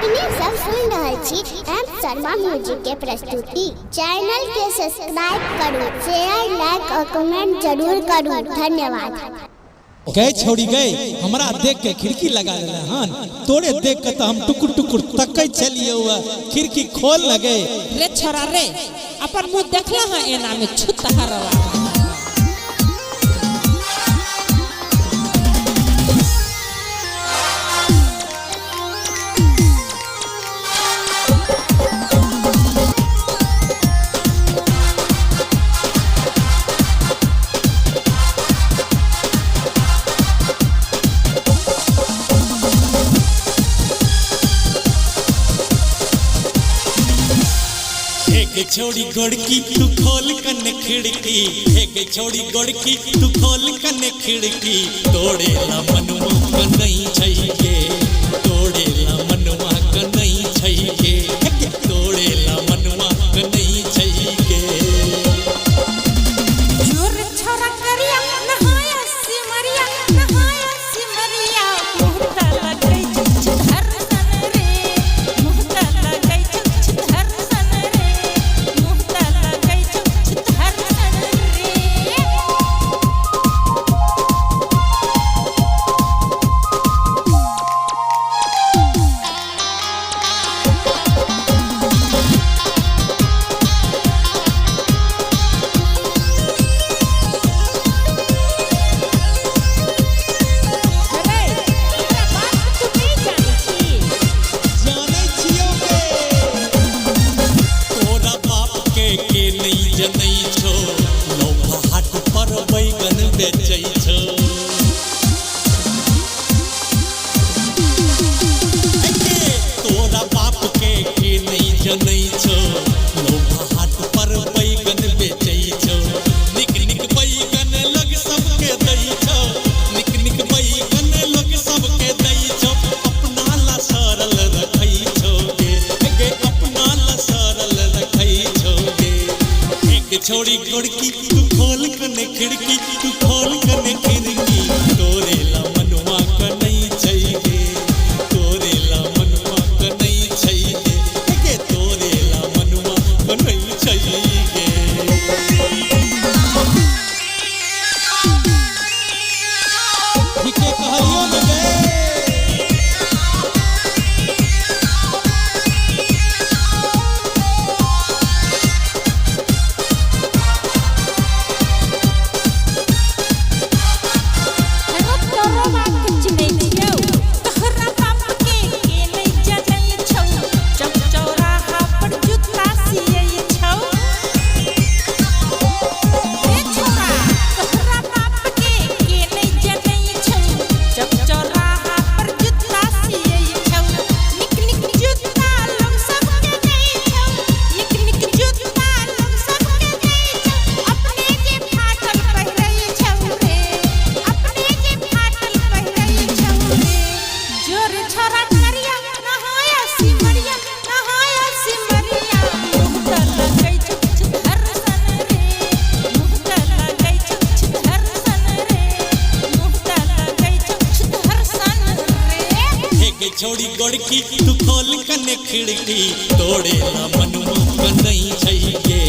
अपने सब सुन रहे छी एम शर्मा म्यूजिक के प्रस्तुति। चैनल के सब्सक्राइब करू, शेयर, लाइक और कमेंट जरूर करू। धन्यवाद। गए छोड़ी गए हमरा देख के खिड़की लगा लेले हन, तोरे देख के तो हम टुकुर टुकुर तकै चलिए हुआ खिड़की खोल लगे। रे छोरा रे, अपन मुंह देखला है एना में छुतहरवा। छोड़ी गोड़की तू खोल कन खिड़की, एक छोड़ी गोड़की तू खोल कन खिड़की। तोड़े ला मनवा का नहीं चाहिए, तोड़े ला मनवा का नहीं चाहिए, तोड़े ला मनवा का नहीं चाहिए। जोर छोरा करिया नहाया सिमरिया, नहाया सिमरिया। मुहता लगई छुछधर सन रे, मुहता लगई छुछधर सन रे, मुहता लगई छुछधर सन रे। छोड़ी गोड़की तू खोल कने खिड़की, तू खोल कने खिड़की। तोरे ला मनवा का नहीं चाहिए, तोरे ला मनवा का नहीं चाहिए, के तोरे ला मनवा का नहीं चाहिए। ठीके कहलियो न गे। छोड़ी गोड़की तू खोल कने खिड़की। तोड़े ला मनवा का नहीं चाहिए,